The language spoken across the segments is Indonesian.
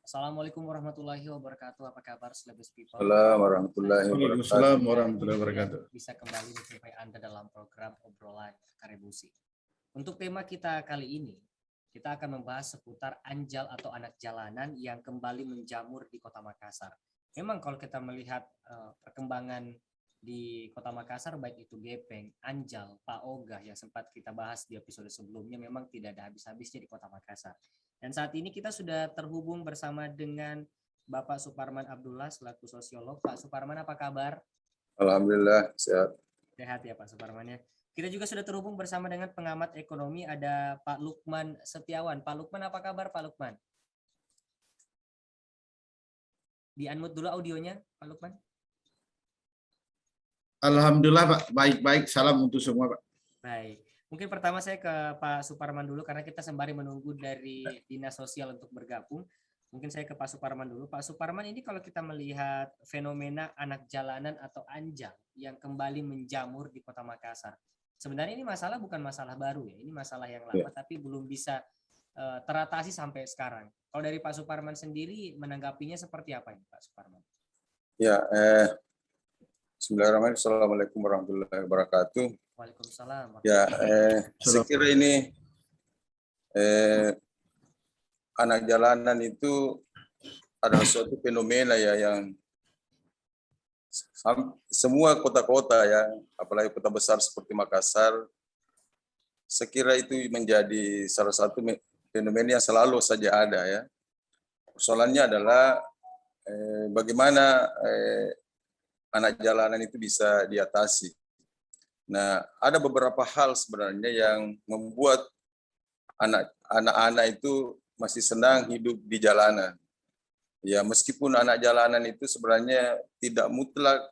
Assalamualaikum warahmatullahi wabarakatuh. Apa kabar Celebes People? Assalamualaikum warahmatullahi wabarakatuh. Waalaikumsalam warahmatullahi wabarakatuh. Bisa kembali menjumpai Anda dalam program obrolan Karebusi. Untuk tema kita kali ini, kita akan membahas seputar anjal atau anak jalanan yang kembali menjamur di Kota Makassar. Memang kalau kita melihat perkembangan di Kota Makassar, baik itu gepeng, anjal, paogah yang sempat kita bahas di episode sebelumnya, memang tidak ada habis-habisnya di Kota Makassar. Dan saat ini kita sudah terhubung bersama dengan Bapak Suparman Abdullah selaku sosiolog. Pak Suparman, apa kabar? Alhamdulillah sehat. Sehat ya Pak Suparman ya. Kita juga sudah terhubung bersama dengan pengamat ekonomi, ada Pak Lukman Setiawan. Pak Lukman, apa kabar Pak Lukman? Di-unmute dulu audionya Pak Lukman. Alhamdulillah Pak, baik-baik. Salam untuk semua Pak. Baik. Mungkin pertama saya ke Pak Suparman dulu karena kita sembari menunggu dari Dinas Sosial untuk bergabung. Mungkin saya ke Pak Suparman dulu. Pak Suparman, ini kalau kita melihat fenomena anak jalanan atau anjal yang kembali menjamur di Kota Makassar. Sebenarnya ini masalah bukan masalah baru ya. Ini masalah yang lama tapi belum bisa teratasi sampai sekarang. Kalau dari Pak Suparman sendiri menanggapinya seperti apa ini Pak Suparman? Ya, Bismillahirrahmanirrahim. Assalamualaikum warahmatullahi wabarakatuh. Waalaikumsalam. Ya, saya kira ini anak jalanan itu adalah suatu fenomena ya yang semua kota-kota ya, apalagi kota besar seperti Makassar, saya kira itu menjadi salah satu fenomena yang selalu saja ada ya. Persoalannya adalah bagaimana anak jalanan itu bisa diatasi. Nah, ada beberapa hal sebenarnya yang membuat anak-anak itu masih senang hidup di jalanan. Ya, meskipun anak jalanan itu sebenarnya tidak mutlak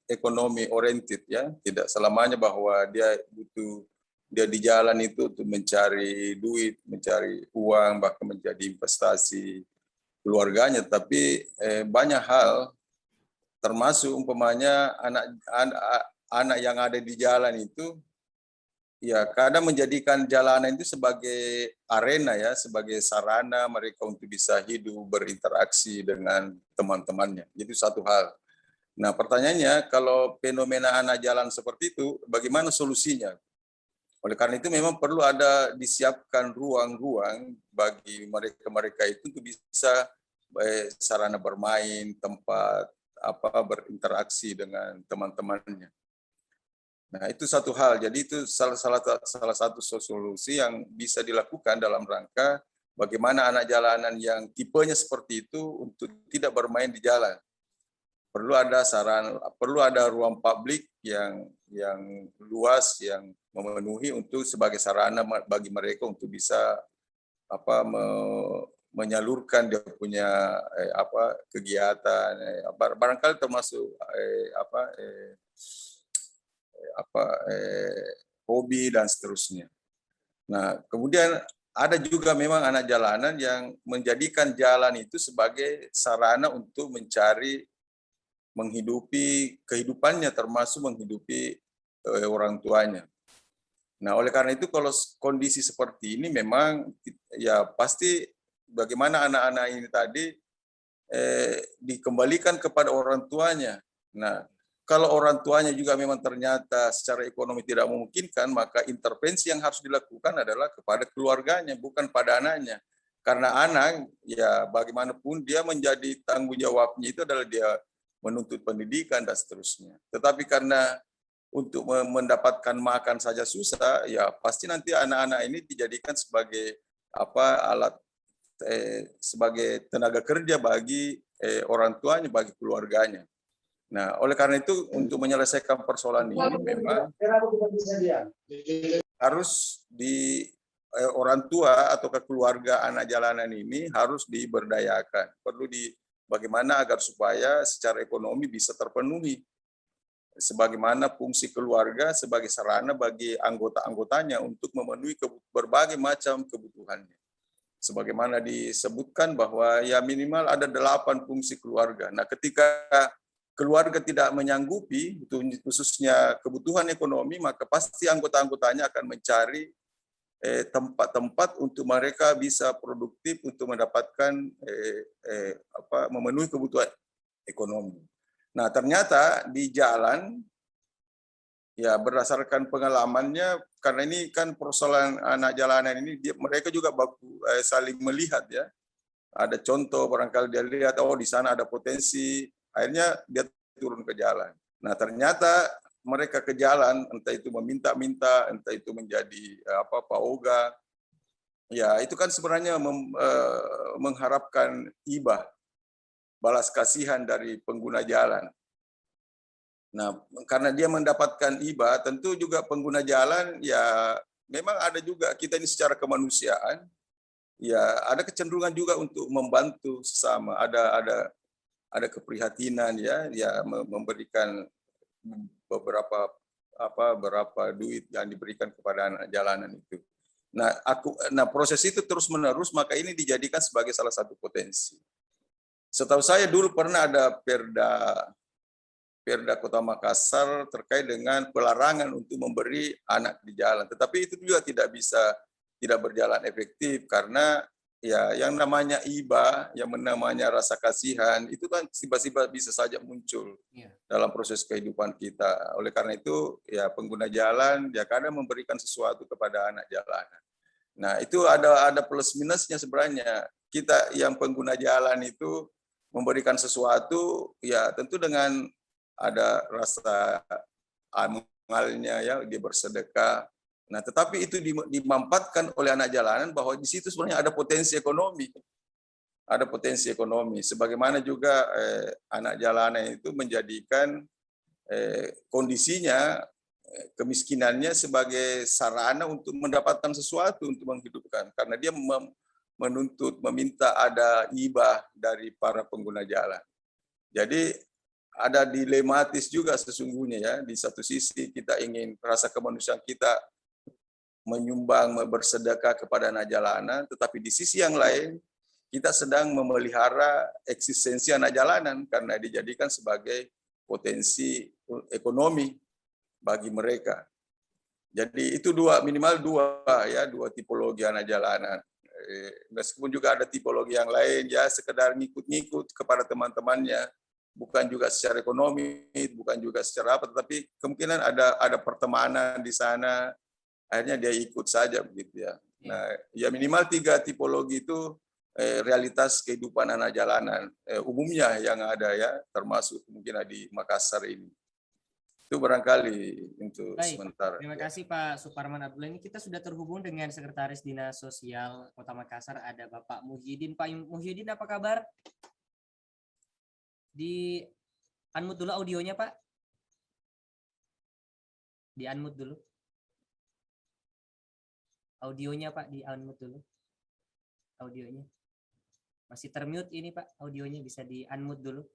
ekonomi oriented ya, tidak selamanya bahwa dia di jalan itu untuk mencari duit, mencari uang, bahkan menjadi investasi keluarganya, tapi banyak hal termasuk umpamanya anak yang ada di jalan itu ya kadang menjadikan jalanan itu sebagai arena ya, sebagai sarana mereka untuk bisa hidup, berinteraksi dengan teman-temannya. Itu satu hal. Nah, pertanyaannya kalau fenomena anak jalan seperti itu, bagaimana solusinya? Oleh karena itu memang perlu ada disiapkan ruang-ruang bagi mereka itu untuk bisa sarana bermain, tempat berinteraksi dengan teman-temannya. Nah, itu satu hal. Jadi itu salah satu solusi yang bisa dilakukan dalam rangka bagaimana anak jalanan yang tipenya seperti itu untuk tidak bermain di jalan. Perlu ada ruang publik yang luas yang memenuhi untuk sebagai sarana bagi mereka untuk bisa menyalurkan dia punya kegiatan barangkali termasuk hobi dan seterusnya. Nah, kemudian ada juga memang anak jalanan yang menjadikan jalan itu sebagai sarana untuk menghidupi kehidupannya, termasuk menghidupi orang tuanya. Nah, oleh karena itu kalau kondisi seperti ini memang ya pasti bagaimana anak-anak ini tadi dikembalikan kepada orang tuanya. Nah, kalau orang tuanya juga memang ternyata secara ekonomi tidak memungkinkan, maka intervensi yang harus dilakukan adalah kepada keluarganya, bukan pada anaknya. Karena anak, ya bagaimanapun dia menjadi tanggung jawabnya itu adalah dia menuntut pendidikan dan seterusnya. Tetapi karena untuk mendapatkan makan saja susah, ya pasti nanti anak-anak ini dijadikan sebagai alat sebagai tenaga kerja bagi orang tuanya, bagi keluarganya. Nah, oleh karena itu untuk menyelesaikan persoalan ini memang harus orang tua atau keluarga anak jalanan ini harus diberdayakan. Perlu bagaimana agar supaya secara ekonomi bisa terpenuhi. Sebagaimana fungsi keluarga sebagai sarana bagi anggota-anggotanya untuk memenuhi berbagai macam kebutuhannya. Sebagaimana disebutkan bahwa ya minimal ada 8 fungsi keluarga. Nah, ketika keluarga tidak menyanggupi, khususnya kebutuhan ekonomi, maka pasti anggota-anggotanya akan mencari tempat-tempat untuk mereka bisa produktif untuk mendapatkan memenuhi kebutuhan ekonomi. Nah, ternyata di jalan, ya berdasarkan pengalamannya, karena ini kan persoalan anak jalanan ini, mereka juga saling melihat ya. Ada contoh barangkali dia lihat, oh di sana ada potensi, akhirnya dia turun ke jalan. Nah ternyata mereka ke jalan, entah itu meminta-minta, entah itu menjadi paoga, ya itu kan sebenarnya mengharapkan hibah, balas kasihan dari pengguna jalan. Nah, karena dia mendapatkan hibah, tentu juga pengguna jalan ya memang ada juga kita ini secara kemanusiaan, ya ada kecenderungan juga untuk membantu sesama, ada keprihatinan ya memberikan berapa duit yang diberikan kepada anak jalanan itu. Nah, proses itu terus-menerus, maka ini dijadikan sebagai salah satu potensi. Setahu saya dulu pernah ada Perda Kota Makassar terkait dengan pelarangan untuk memberi anak di jalan. Tetapi itu juga tidak berjalan efektif karena ya yang namanya iba, yang namanya rasa kasihan itu kan tiba-tiba bisa saja muncul dalam proses kehidupan kita. Oleh karena itu ya pengguna jalan ya kadang memberikan sesuatu kepada anak jalanan. Nah, itu ada plus minusnya sebenarnya. Kita yang pengguna jalan itu memberikan sesuatu ya tentu dengan ada rasa amalnya ya, dia bersedekah. Nah, tetapi itu dimanfaatkan oleh anak jalanan bahwa di situ sebenarnya ada potensi ekonomi. Ada potensi ekonomi. Sebagaimana juga anak jalanan itu menjadikan kondisinya, kemiskinannya sebagai sarana untuk mendapatkan sesuatu untuk menghidupkan. Karena dia meminta ada hibah dari para pengguna jalan. Jadi ada dilematis juga sesungguhnya ya. Di satu sisi kita ingin rasa kemanusiaan kita menyumbang, bersedekah kepada anak jalanan, tetapi di sisi yang lain kita sedang memelihara eksistensi anak jalanan karena dijadikan sebagai potensi ekonomi bagi mereka. Jadi itu minimal dua tipologi anak jalanan. Meskipun juga ada tipologi yang lain ya sekedar ngikut-ngikut kepada teman-temannya, bukan juga secara ekonomi, bukan juga secara apa, tetapi kemungkinan ada pertemanan di sana, akhirnya dia ikut saja begitu ya. Nah, ya minimal 3 tipologi itu realitas kehidupan anak jalanan umumnya yang ada ya, termasuk mungkin di Makassar ini. Itu barangkali untuk sementara. Terima kasih Pak Suparman Abdullah. Ini kita sudah terhubung dengan Sekretaris Dinas Sosial Kota Makassar, ada Bapak Muhyiddin. Pak Muhyiddin, apa kabar? Di unmute dulu audionya, Pak. Di unmute dulu. Audionya, Pak, di unmute dulu. Audionya. Masih termute ini, Pak. Audionya bisa di unmute dulu.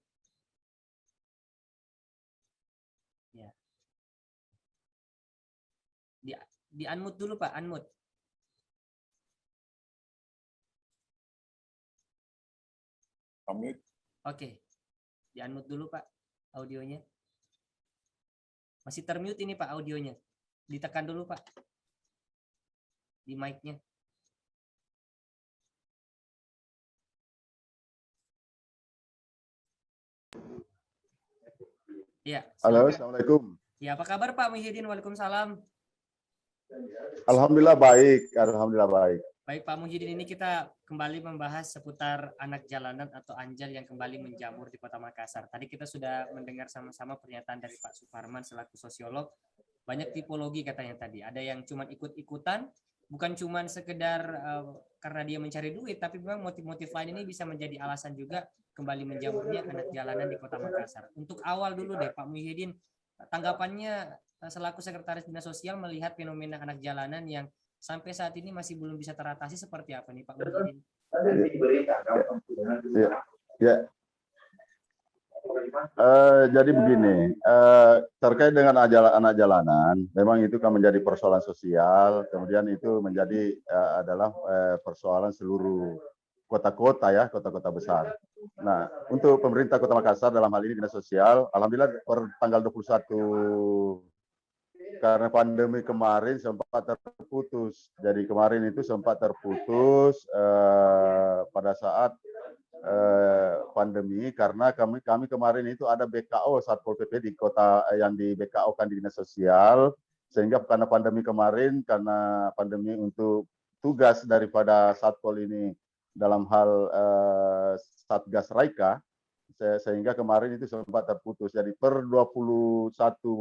Ya. Di unmute dulu, Pak, unmute. Unmute. Oke. Di unmute dulu Pak audionya. Masih termute ini Pak audionya. Ditekan dulu Pak. Di mic-nya. Iya. Halo, Assalamualaikum. Ya, apa kabar Pak Muhyiddin? Waalaikumsalam. Alhamdulillah baik, Alhamdulillah baik. Baik Pak Muhyiddin, ini kita kembali membahas seputar anak jalanan atau anjal yang kembali menjamur di Kota Makassar. Tadi kita sudah mendengar sama-sama pernyataan dari Pak Suparman selaku sosiolog. Banyak tipologi katanya tadi. Ada yang cuma ikut-ikutan, bukan cuma sekedar karena dia mencari duit, tapi memang motif-motif lain ini bisa menjadi alasan juga kembali menjamurnya anak jalanan di Kota Makassar. Untuk awal dulu deh Pak Muhyiddin, tanggapannya selaku Sekretaris Dinas Sosial melihat fenomena anak jalanan yang sampai saat ini masih belum bisa teratasi seperti apa nih Pak Muhyiddin? Ya. Jadi begini, terkait dengan anak jalanan, memang itu kan menjadi persoalan sosial, kemudian itu menjadi adalah persoalan seluruh kota-kota ya, kota-kota besar. Nah, untuk pemerintah Kota Makassar dalam hal ini Dinas Sosial, alhamdulillah per tanggal 21 karena pandemi kemarin sempat terputus. Jadi kemarin itu sempat terputus pada saat pandemi, karena kami kemarin itu ada BKO Satpol PP di kota yang di BKO kan di dinas sosial, sehingga karena pandemi kemarin, karena pandemi untuk tugas daripada Satpol ini dalam hal Satgas Raika, sehingga kemarin itu sempat terputus. Jadi per 21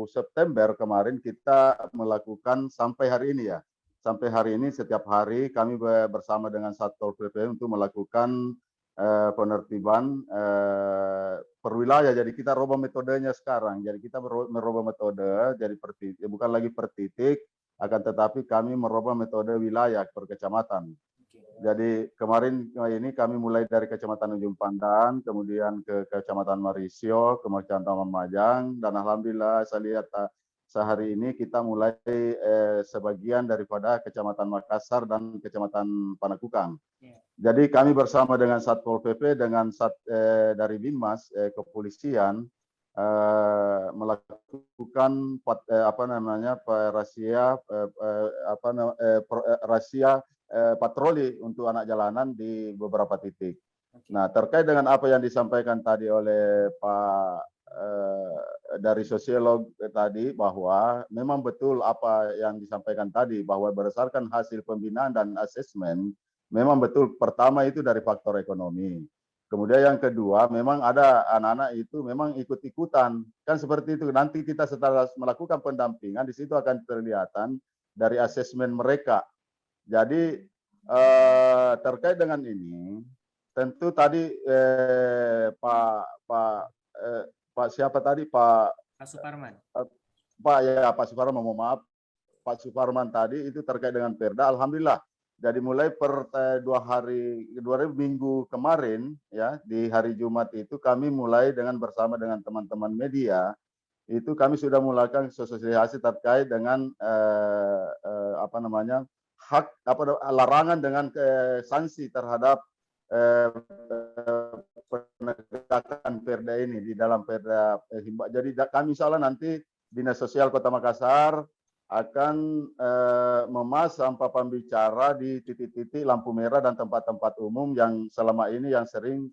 September kemarin kita melakukan sampai hari ini ya. Sampai hari ini setiap hari kami bersama dengan Satpol PP untuk melakukan penertiban per wilayah. Jadi kita rubah metodenya sekarang. Jadi kita merubah metode, jadi bukan lagi per titik, akan tetapi kami merubah metode wilayah per kecamatan. Jadi kemarin ini kami mulai dari Kecamatan Ujung Pandan, kemudian ke Kecamatan Marisio, ke Kecamatan Majang, dan alhamdulillah saya lihat sehari ini kita mulai sebagian daripada Kecamatan Makassar dan Kecamatan Panakukang. Jadi kami bersama dengan Satpol PP dengan dari Binmas kepolisian melakukan rahasia patroli untuk anak jalanan di beberapa titik. Nah, terkait dengan apa yang disampaikan tadi oleh Pak dari sosiolog tadi, bahwa memang betul apa yang disampaikan tadi, bahwa berdasarkan hasil pembinaan dan asesmen, memang betul pertama itu dari faktor ekonomi. Kemudian yang kedua, memang ada anak-anak itu memang ikut-ikutan. Kan seperti itu, nanti kita setelah melakukan pendampingan, di situ akan terlihatan dari asesmen mereka. Jadi terkait dengan ini, tentu tadi Pak siapa tadi Pak Suparman. Pak Suparman, mohon maaf, Pak Suparman tadi itu terkait dengan Perda. Alhamdulillah. Jadi mulai per 2 minggu kemarin ya, di hari Jumat itu kami mulai bersama dengan teman-teman media itu kami sudah melakukan sosialisasi terkait dengan larangan dengan sanksi terhadap penegakan Perda ini di dalam Perda Himba. Jadi kami insyaallah nanti Dinas Sosial Kota Makassar akan memasang papan bicara di titik-titik lampu merah dan tempat-tempat umum yang selama ini yang sering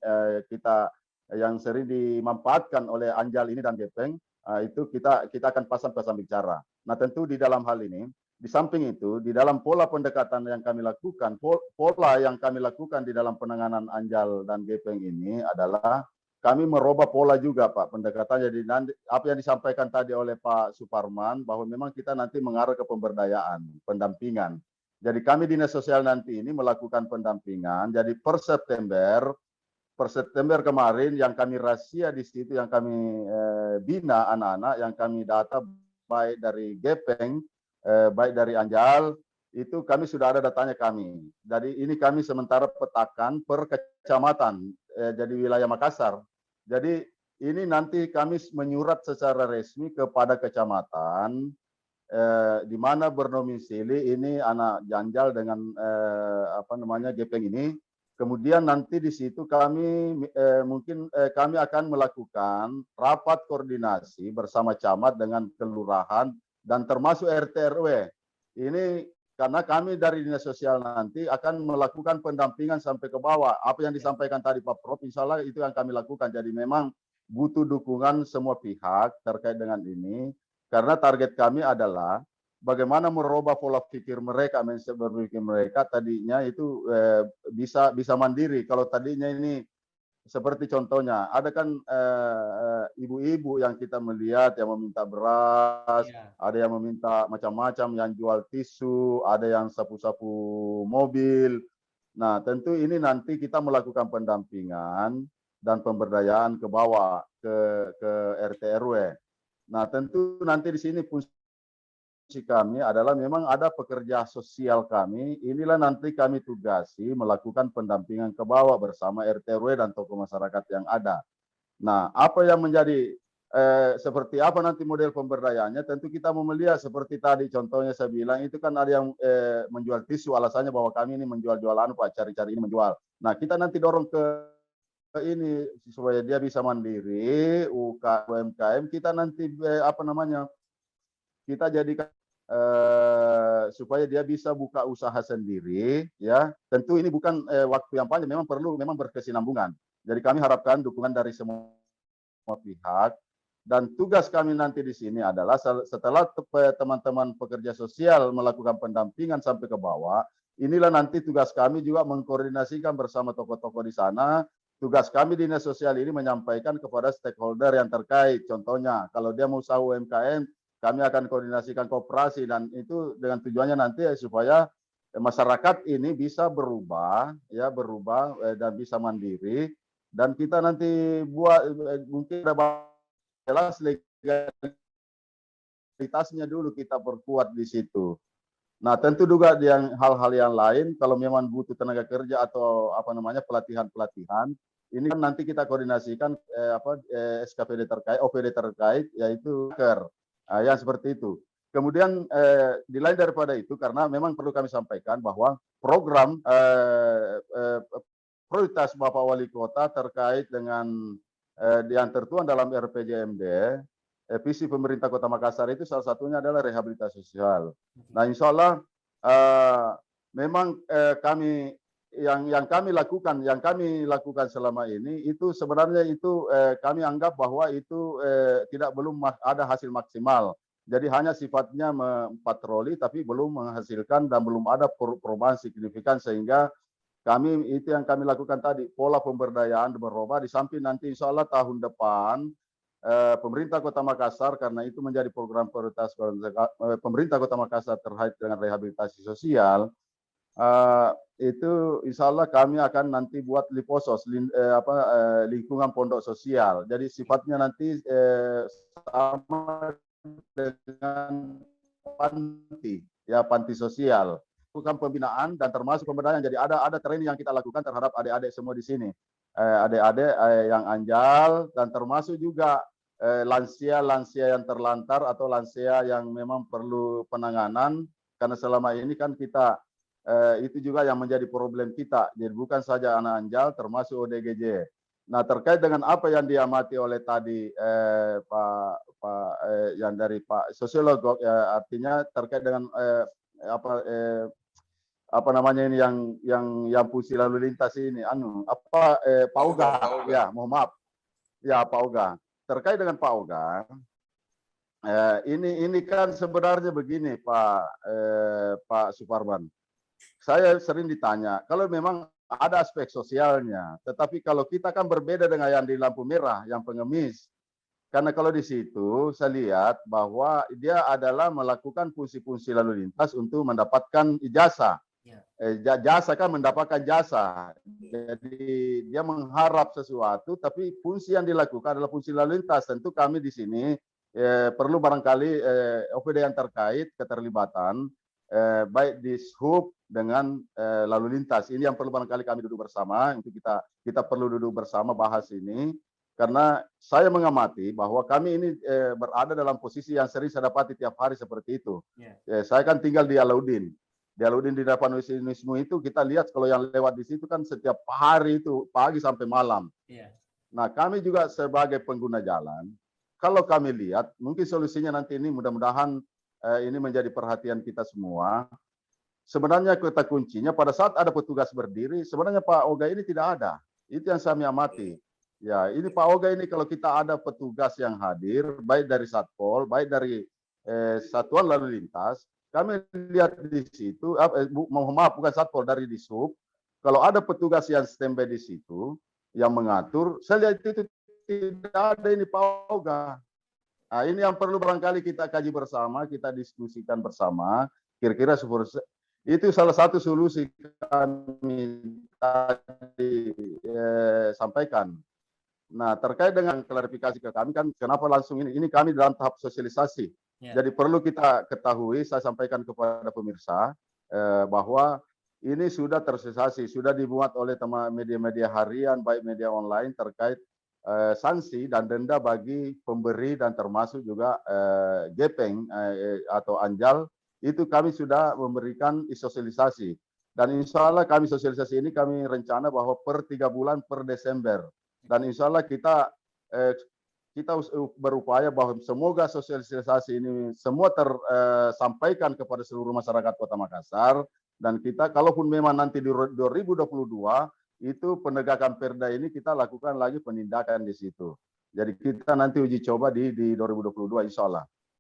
dimanfaatkan oleh Anjal ini dan Gepeng. Itu kita akan pasang bicara. Nah, tentu di dalam hal ini, di samping itu, di dalam pola pendekatan yang kami lakukan, pola yang kami lakukan di dalam penanganan Anjal dan Gepeng ini adalah kami merubah pola juga, Pak, pendekatan. Jadi apa yang disampaikan tadi oleh Pak Suparman, bahwa memang kita nanti mengarah ke pemberdayaan, pendampingan. Jadi kami Dinas Sosial nanti ini melakukan pendampingan. Jadi per September kemarin yang kami rahasia di situ, yang kami bina anak-anak, yang kami data baik dari Gepeng, baik dari Anjal, itu kami sudah ada datanya kami. Jadi ini kami sementara petakan per kecamatan, jadi wilayah Makassar. Jadi ini nanti kami menyurat secara resmi kepada kecamatan di mana bernomisili ini anak Anjal dengan Gepeng ini. Kemudian nanti di situ kami kami akan melakukan rapat koordinasi bersama camat dengan kelurahan dan termasuk RT RW. Ini karena kami dari Dinas Sosial nanti akan melakukan pendampingan sampai ke bawah. Apa yang disampaikan tadi Pak Prof, insya Allah itu yang kami lakukan. Jadi memang butuh dukungan semua pihak terkait dengan ini. Karena target kami adalah bagaimana merubah pola pikir mereka, berpikir mereka tadinya itu bisa mandiri. Kalau tadinya ini seperti contohnya, ada kan ibu-ibu yang kita melihat yang meminta beras, ada yang meminta macam-macam, yang jual tisu, ada yang sapu-sapu mobil. Nah, tentu ini nanti kita melakukan pendampingan dan pemberdayaan ke bawah, ke RT RW. Nah, tentu nanti di sini fungsi kami adalah memang ada pekerja sosial kami, inilah nanti kami tugasi melakukan pendampingan ke bawah bersama RT RW dan tokoh masyarakat yang ada. Nah, apa yang menjadi seperti apa nanti model pemberdayaannya, tentu kita mau melihat seperti tadi contohnya saya bilang, itu kan ada yang menjual tisu, alasannya bahwa kami ini menjual-jualan, Pak, cari-cari ini menjual. Nah, kita nanti dorong ke ini supaya dia bisa mandiri, UMKM, kita nanti kita jadikan supaya dia bisa buka usaha sendiri, ya. Tentu ini bukan waktu yang panjang, memang berkesinambungan. Jadi kami harapkan dukungan dari semua pihak. Dan tugas kami nanti di sini adalah setelah teman-teman pekerja sosial melakukan pendampingan sampai ke bawah, inilah nanti tugas kami juga mengkoordinasikan bersama tokoh-tokoh di sana. Tugas kami di dinas sosial ini menyampaikan kepada stakeholder yang terkait. Contohnya, kalau dia mau usaha UMKM, kami akan koordinasikan koperasi, dan itu dengan tujuannya nanti supaya masyarakat ini bisa berubah, ya, dan bisa mandiri. Dan kita nanti buat mungkin ada jelas legalitasnya dulu kita perkuat di situ. Nah, tentu juga yang hal-hal yang lain, kalau memang butuh tenaga kerja atau pelatihan-pelatihan, ini kan nanti kita koordinasikan SKPD terkait, OPD terkait, yaitu yang seperti itu. Kemudian di lain daripada itu, karena memang perlu kami sampaikan bahwa program prioritas Bapak Wali Kota terkait dengan yang tertuang dalam RPJMD, visi pemerintah Kota Makassar itu salah satunya adalah rehabilitasi sosial. Nah, insya Allah memang kami yang kami lakukan selama ini itu sebenarnya itu kami anggap bahwa itu belum ada hasil maksimal. Jadi hanya sifatnya patroli tapi belum menghasilkan dan belum ada perubahan signifikan, sehingga kami itu yang kami lakukan tadi, pola pemberdayaan berubah. Di samping nanti insya Allah tahun depan pemerintah Kota Makassar, karena itu menjadi program prioritas pemerintah Kota Makassar terkait dengan rehabilitasi sosial, itu insya Allah kami akan nanti buat liposos, lingkungan pondok sosial. Jadi sifatnya nanti sama dengan panti, ya, panti sosial. Bukan pembinaan dan termasuk pemberdayaan. Jadi ada training yang kita lakukan terhadap adik-adik semua di sini, adik-adik yang anjal, dan termasuk juga lansia yang terlantar atau lansia yang memang perlu penanganan, karena selama ini kan kita itu juga yang menjadi problem kita. Jadi bukan saja anak anjal, termasuk ODGJ. Nah, terkait dengan apa yang diamati oleh tadi yang dari Pak Sosiolog, artinya terkait dengan apa namanya ini yang fungsi lalu lintas ini, Pak Oga, ya, mohon maaf, ya, Pak Oga. Terkait dengan Pak Oga, ini kan sebenarnya begini, Pak Suparman. Saya sering ditanya, kalau memang ada aspek sosialnya, tetapi kalau kita kan berbeda dengan yang di lampu merah, yang pengemis. Karena kalau di situ saya lihat bahwa dia adalah melakukan fungsi-fungsi lalu lintas untuk mendapatkan ijazah. Jasa kan mendapatkan jasa. Jadi dia mengharap sesuatu, tapi fungsi yang dilakukan adalah fungsi lalu lintas. Tentu kami di sini perlu barangkali OPD yang terkait keterlibatan, baik di SHUB dengan lalu lintas. Ini yang perlu barangkali kami duduk bersama, untuk kita perlu duduk bersama bahas ini. Karena saya mengamati bahwa kami ini berada dalam posisi yang sering saya dapati tiap hari seperti itu. Saya kan tinggal di Alauddin. Di Alauddin di depan Wisnu itu kita lihat kalau yang lewat di situ kan setiap hari itu pagi sampai malam. Nah, kami juga sebagai pengguna jalan, kalau kami lihat mungkin solusinya nanti ini mudah-mudahan ini menjadi perhatian kita semua. Sebenarnya kata kuncinya pada saat ada petugas berdiri, sebenarnya Pak Oga ini tidak ada. Itu yang saya amati. Ya, ini Pak Oga ini kalau kita ada petugas yang hadir, baik dari Satpol, baik dari Satuan Lalu Lintas, kami lihat di situ, mohon maaf bukan Satpol, dari Dishub, kalau ada petugas yang standby di situ, yang mengatur, saya lihat itu tidak ada ini Pak Oga. Nah, ini yang perlu barangkali kita kaji bersama, kita diskusikan bersama, kira-kira itu salah satu solusi kami tadi sampaikan. Nah, terkait dengan klarifikasi ke kami kan, kenapa langsung ini kami dalam tahap sosialisasi. Jadi perlu kita ketahui, saya sampaikan kepada pemirsa bahwa ini sudah tersosialisasi, sudah dibuat oleh teman media-media harian, baik media online terkait sanksi dan denda bagi pemberi dan termasuk juga gepeng atau anjal. Itu kami sudah memberikan sosialisasi. Dan insya Allah kami sosialisasi ini kami rencana bahwa per 3 bulan per Desember. Dan insya Allah kita kita berupaya bahwa semoga sosialisasi ini semua tersampaikan kepada seluruh masyarakat Kota Makassar, dan kita kalaupun memang nanti di 2022 itu penegakan perda ini kita lakukan lagi penindakan di situ. Jadi kita nanti uji coba di 2022 insya Allah.